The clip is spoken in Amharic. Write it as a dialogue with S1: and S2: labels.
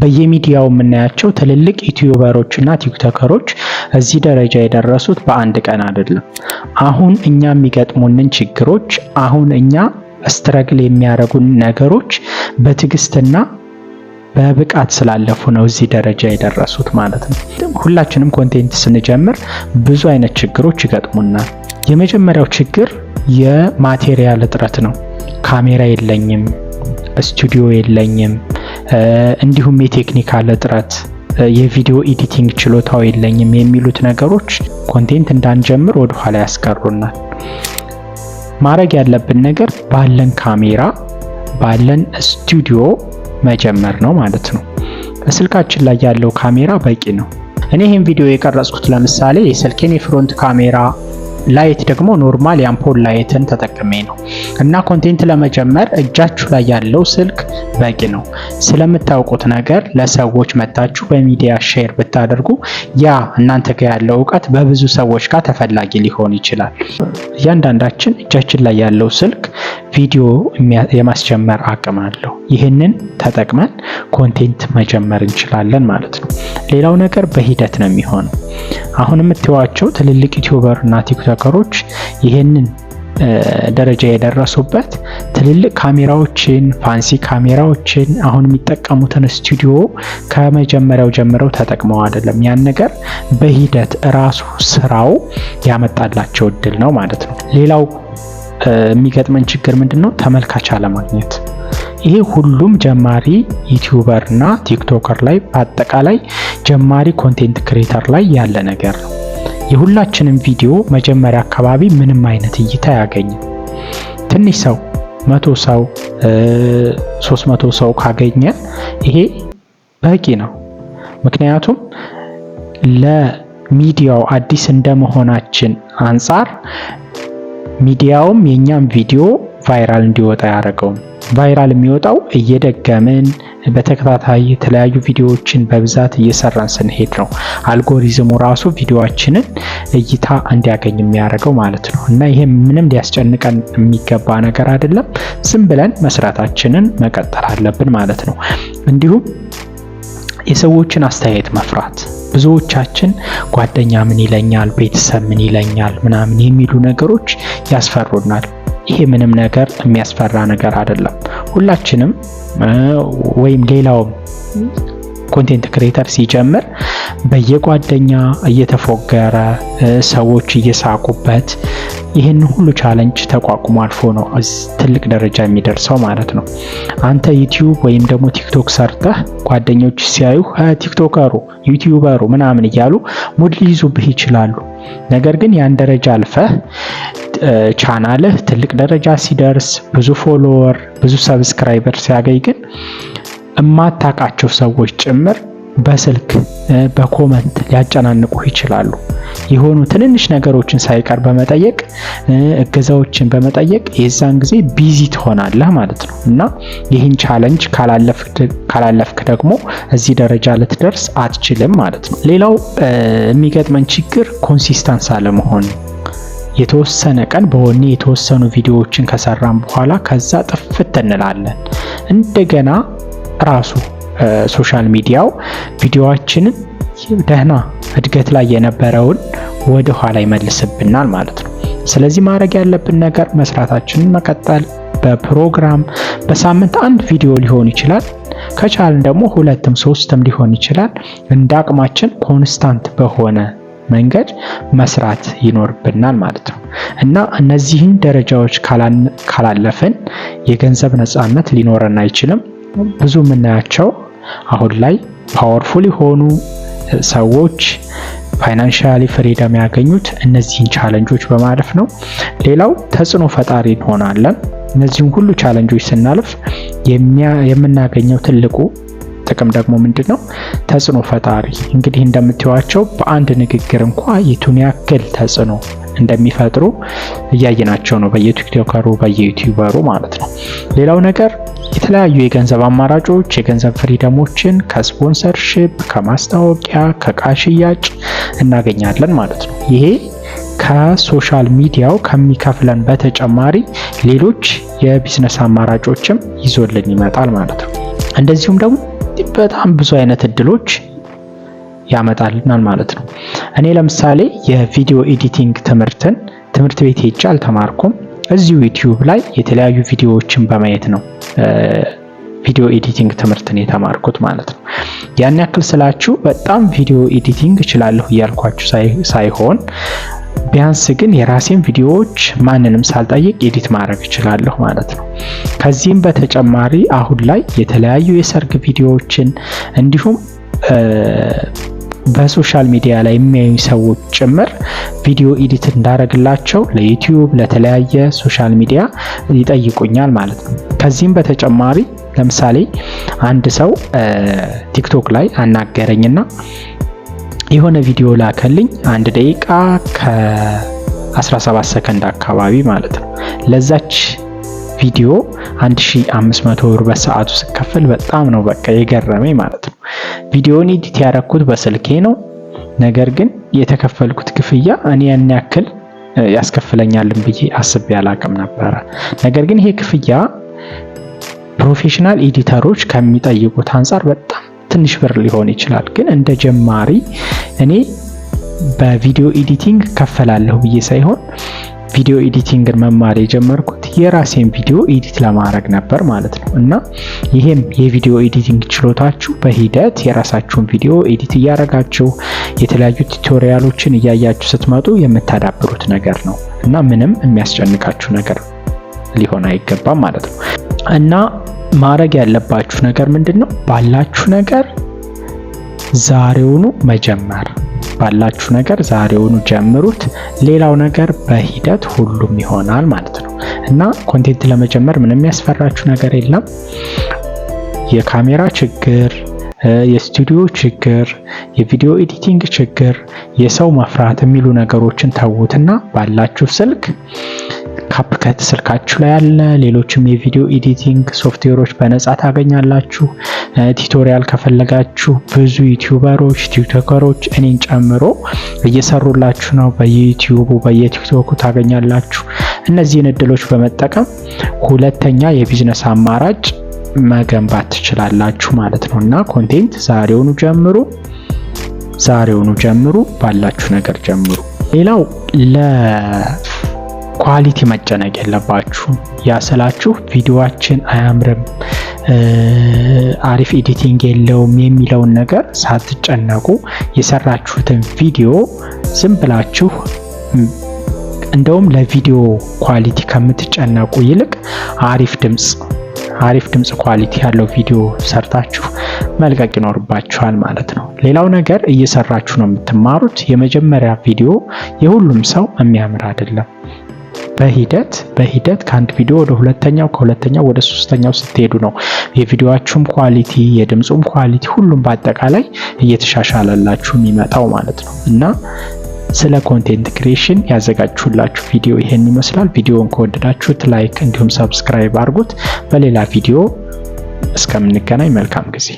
S1: በየሚዲያው የምናያቸው ትልልቅ ዩቲዩበሮች እና ቲክቶከሮች እዚህ ደረጃ የደረሱት በአንድ ቀን አይደለም። አሁን እኛ የሚገጥሙንን ችግሮች፣ አሁን እኛ ስትረግል የሚያደርጉን ነገሮች በትዕግስትና በብቃት ስላለፉ ነው እዚህ ደረጃ የደረሱት ማለት ነው። ሁላችንም ኮንቴንት ስንጀምር ብዙ አይነት ችግሮች ይገጥሙናል። የመጀመሪያው ችግር የማቴሪያል እጥረት ነው። ካሜራ የለኝም፣ ስቱዲዮ የለኝም፣ እንዲሁም የቴክኒካል እጥረት፣ የቪዲዮ ኤዲቲንግ ችሎታው የለኝም የሚሉት ነገሮች ኮንቴንት እንዳንጀምር ወደ ኋላ ያስቀሩናል። ማድረግ ያለብን ነገር ባለን ካሜራ ባለን ስቱዲዮ መጀመር ነው ማለት ነው። በስልካችን ላይ ያለው ካሜራ በቂ ነው። እኔ ይህን ቪዲዮ የቀረጽኩት ለምሳሌ የስልኬን የፍሮንት ካሜራ ላይት ደግሞ ኖርማል የአምፖል ላይትን ተጠቅሜ ነው እና ኮንቴንት ለመጀመር እጃችሁ ላይ ያለው ስልክ በቂ ነው። ስለምታውቁት ነገር ለሰዎች መታችሁ በሚዲያ ሼር ብታደርጉ ያ እናንተ ጋር ያለው እውቀት በብዙ ሰዎች ጋር ተፈላጊ ሊሆን ይችላል። እያንዳንዳችን እጃችን ላይ ያለው ስልክ ቪዲዮ የማስጀመር አቅም አለው። ይህንን ተጠቅመን ኮንቴንት መጀመር እንችላለን ማለት ነው። ሌላው ነገር በሂደት ነው የሚሆነው። አሁን የምትዋቸው ትልልቅ ዩቲዩበር እና ቲክቶከሮች ይህንን ደረጃ የደረሱበት ትልልቅ ካሜራዎችን፣ ፋንሲ ካሜራዎችን፣ አሁን የሚጠቀሙትን ስቱዲዮ ከመጀመሪያው ጀምረው ተጠቅመው አይደለም። ያን ነገር በሂደት ራሱ ስራው ያመጣላቸው እድል ነው ማለት ነው። ሌላው የሚገጥመን ችግር ምንድነው? ተመልካች አለማግኘት። ይሄ ሁሉም ጀማሪ ዩቲዩበር እና ቲክቶከር ላይ በአጠቃላይ ጀማሪ ኮንቴንት ክሬተር ላይ ያለ ነገር ነው። የሁላችንም ቪዲዮ መጀመሪያ አካባቢ ምንም አይነት እይታ አያገኝም። ትንሽ ሰው 100 ሰው 300 ሰው ካገኘ ይሄ በቂ ነው። ምክንያቱም ለሚዲያው አዲስ እንደመሆናችን አንጻር ሚዲያውም የኛም ቪዲዮ ቫይራል እንዲወጣ ያደረገው። ቫይራል የሚወጣው እየደገምን በተከታታይ የተለያዩ ቪዲዮዎችን በብዛት እየሰራን ስንሄድ ነው። አልጎሪዝሙ ራሱ ቪዲዮአችንን እይታ እንዲያገኝ የሚያደርገው ማለት ነው። እና ይሄ ምንም ሊያስጨንቀን የሚገባ ነገር አይደለም። ዝም ብለን መስራታችንን መቀጠል አለብን ማለት ነው። እንዲሁም የሰዎችን አስተያየት መፍራት። ብዙዎቻችን ጓደኛ ምን ይለኛል፣ ቤተሰብ ምን ይለኛል ምናምን የሚሉ ነገሮች ያስፈሩናል። ይሄ ምንም ነገር የሚያስፈራ ነገር አይደለም። ሁላችንም ወይም ሌላውም ኮንቴንት ክሬተር ሲጀምር በየጓደኛ እየተፎገረ ሰዎች እየሳቁበት ይህን ሁሉ ቻሌንጅ ተቋቁሞ አልፎ ነው ትልቅ ደረጃ የሚደርሰው ማለት ነው። አንተ ዩቲዩብ ወይም ደግሞ ቲክቶክ ሰርተህ ጓደኞች ሲያዩ ቲክቶከሩ ዩቲዩበሩ ምናምን እያሉ ሙድ ሊይዙብህ ይችላሉ። ነገር ግን ያን ደረጃ አልፈህ ቻናልህ ትልቅ ደረጃ ሲደርስ ብዙ ፎሎወር ብዙ ሰብስክራይበር ሲያገኝ ግን እማታውቃቸው ሰዎች ጭምር በስልክ በኮመንት ሊያጨናንቁህ ይችላሉ። የሆኑ ትንንሽ ነገሮችን ሳይቀር በመጠየቅ እገዛዎችን በመጠየቅ የዛን ጊዜ ቢዚ ትሆናለህ ማለት ነው እና ይህን ቻሌንጅ ካላለፍክ ደግሞ እዚህ ደረጃ ልትደርስ አትችልም ማለት ነው። ሌላው የሚገጥመን ችግር ኮንሲስተንስ አለመሆን። የተወሰነ ቀን በወኔ የተወሰኑ ቪዲዮዎችን ከሰራን በኋላ ከዛ ጥፍት እንላለን። እንደገና ራሱ ሶሻል ሚዲያው ቪዲዮአችንን ደህና እድገት ላይ የነበረውን ወደ ኋላ ይመልስብናል ማለት ነው። ስለዚህ ማድረግ ያለብን ነገር መስራታችንን መቀጠል፣ በፕሮግራም በሳምንት አንድ ቪዲዮ ሊሆን ይችላል፣ ከቻልን ደግሞ 2ም 3ም ሊሆን ይችላል። እንደ አቅማችን ኮንስታንት በሆነ መንገድ መስራት ይኖርብናል ማለት ነው እና እነዚህን ደረጃዎች ካላለፍን የገንዘብ ነፃነት ሊኖረን አይችልም። ብዙ የምናያቸው አሁን ላይ ፓወርፉል የሆኑ ሰዎች ፋይናንሻሊ ፍሪደም ያገኙት እነዚህን ቻሌንጆች በማለፍ ነው። ሌላው ተጽዕኖ ፈጣሪ እንሆናለን። እነዚህን ሁሉ ቻሌንጆች ስናልፍ የምናገኘው ትልቁ ጥቅም ደግሞ ምንድነው? ተጽዕኖ ፈጣሪ። እንግዲህ እንደምትዋቸው በአንድ ንግግር እንኳን የቱን ያክል ተጽዕኖ እንደሚፈጥሩ እያየናቸው ነው፣ በየቲክቶከሩ በየዩቲዩበሩ ማለት ነው። ሌላው ነገር የተለያዩ የገንዘብ አማራጮች የገንዘብ ፍሪደሞችን ከስፖንሰርሺፕ፣ ከማስታወቂያ፣ ከዕቃ ሽያጭ እናገኛለን ማለት ነው። ይሄ ከሶሻል ሚዲያው ከሚከፍለን በተጨማሪ ሌሎች የቢዝነስ አማራጮችም ይዞልን ይመጣል ማለት ነው። እንደዚሁም ደግሞ በጣም ብዙ አይነት እድሎች ያመጣልናል ማለት ነው። እኔ ለምሳሌ የቪዲዮ ኤዲቲንግ ትምህርት ቤት ሄጄ አልተማርኩም። እዚሁ ዩቲዩብ ላይ የተለያዩ ቪዲዮዎችን በማየት ነው ቪዲዮ ኤዲቲንግ ትምህርትን የተማርኩት ማለት ነው። ያን ያክል ስላችሁ በጣም ቪዲዮ ኤዲቲንግ እችላለሁ እያልኳችሁ ሳይሆን ቢያንስ ግን የራሴን ቪዲዮዎች ማንንም ሳልጠይቅ ኤዲት ማድረግ እችላለሁ ማለት ነው። ከዚህም በተጨማሪ አሁን ላይ የተለያዩ የሰርግ ቪዲዮዎችን እንዲሁም በሶሻል ሚዲያ ላይ የሚያዩ ሰዎች ጭምር ቪዲዮ ኤዲት እንዳደረግላቸው ለዩቲዩብ ለተለያየ ሶሻል ሚዲያ ይጠይቁኛል ማለት ነው። ከዚህም በተጨማሪ ለምሳሌ አንድ ሰው ቲክቶክ ላይ አናገረኝና የሆነ ቪዲዮ ላከልኝ 1 ደቂቃ ከ17 ሰከንድ አካባቢ ማለት ነው። ለዛች ቪዲዮ 1500 ብር በሰዓቱ ስከፍል በጣም ነው በቃ የገረመኝ ማለት ነው። ቪዲዮውን ኤዲት ያደረኩት በስልኬ ነው። ነገር ግን የተከፈልኩት ክፍያ እኔ ያን ያክል ያስከፍለኛልን ብዬ አስቤ አላቅም ነበረ። ነገር ግን ይሄ ክፍያ ፕሮፌሽናል ኤዲተሮች ከሚጠይቁት አንፃር በጣም ትንሽ ብር ሊሆን ይችላል። ግን እንደ ጀማሪ እኔ በቪዲዮ ኤዲቲንግ ከፈላለሁ ብዬ ሳይሆን ቪዲዮ ኤዲቲንግን መማር የጀመርኩት የራሴን ቪዲዮ ኤዲት ለማድረግ ነበር ማለት ነው። እና ይሄም የቪዲዮ ኤዲቲንግ ችሎታችሁ በሂደት የራሳችሁን ቪዲዮ ኤዲት እያደረጋችሁ የተለያዩ ቱቶሪያሎችን እያያችሁ ስትመጡ የምታዳብሩት ነገር ነው እና ምንም የሚያስጨንቃችሁ ነገር ሊሆን አይገባም ማለት ነው። እና ማድረግ ያለባችሁ ነገር ምንድነው? ባላችሁ ነገር ዛሬውኑ መጀመር። ባላችሁ ነገር ዛሬውኑ ጀምሩት። ሌላው ነገር በሂደት ሁሉም ይሆናል ማለት ነው። እና ኮንቴንት ለመጀመር ምንም የሚያስፈራችሁ ነገር የለም። የካሜራ ችግር፣ የስቱዲዮ ችግር፣ የቪዲዮ ኤዲቲንግ ችግር፣ የሰው መፍራት የሚሉ ነገሮችን ተዉትና ባላችሁ ስልክ ካፕከት ስልካችሁ ላይ ያለ ሌሎችም የቪዲዮ ኤዲቲንግ ሶፍትዌሮች በነፃ ታገኛላችሁ። ቱቶሪያል ከፈለጋችሁ ብዙ ዩቲዩበሮች፣ ቲክቶከሮች እኔን ጨምሮ እየሰሩላችሁ ነው። በዩቲዩቡ በየቲክቶኩ ታገኛላችሁ። እነዚህን እድሎች በመጠቀም ሁለተኛ የቢዝነስ አማራጭ መገንባት ትችላላችሁ ማለት ነው። እና ኮንቴንት ዛሬውኑ ጀምሩ። ባላችሁ ነገር ጀምሩ። ሌላው ኳሊቲ መጨነቅ የለባችሁም። ያስላችሁ ቪዲዮአችን አያምርም፣ አሪፍ ኤዲቲንግ የለውም የሚለውን ነገር ሳትጨነቁ የሰራችሁትን ቪዲዮ ዝም ብላችሁ እንደውም ለቪዲዮ ኳሊቲ ከምትጨነቁ ይልቅ አሪፍ ድምጽ ኳሊቲ ያለው ቪዲዮ ሰርታችሁ መልቀቅ ይኖርባችኋል ማለት ነው። ሌላው ነገር እየሰራችሁ ነው የምትማሩት። የመጀመሪያ ቪዲዮ የሁሉም ሰው የሚያምር አይደለም። በሂደት ከአንድ ቪዲዮ ወደ ሁለተኛው ከሁለተኛው ወደ ሶስተኛው ስትሄዱ ነው የቪዲዮአችሁም ኳሊቲ የድምጹም ኳሊቲ ሁሉም በአጠቃላይ እየተሻሻለላችሁ የሚመጣው ማለት ነው። እና ስለ ኮንቴንት ክሪኤሽን ያዘጋጅሁላችሁ ቪዲዮ ይሄን ይመስላል። ቪዲዮውን ከወደዳችሁት ላይክ እንዲሁም ሰብስክራይብ አድርጉት። በሌላ ቪዲዮ እስከምንገናኝ መልካም ጊዜ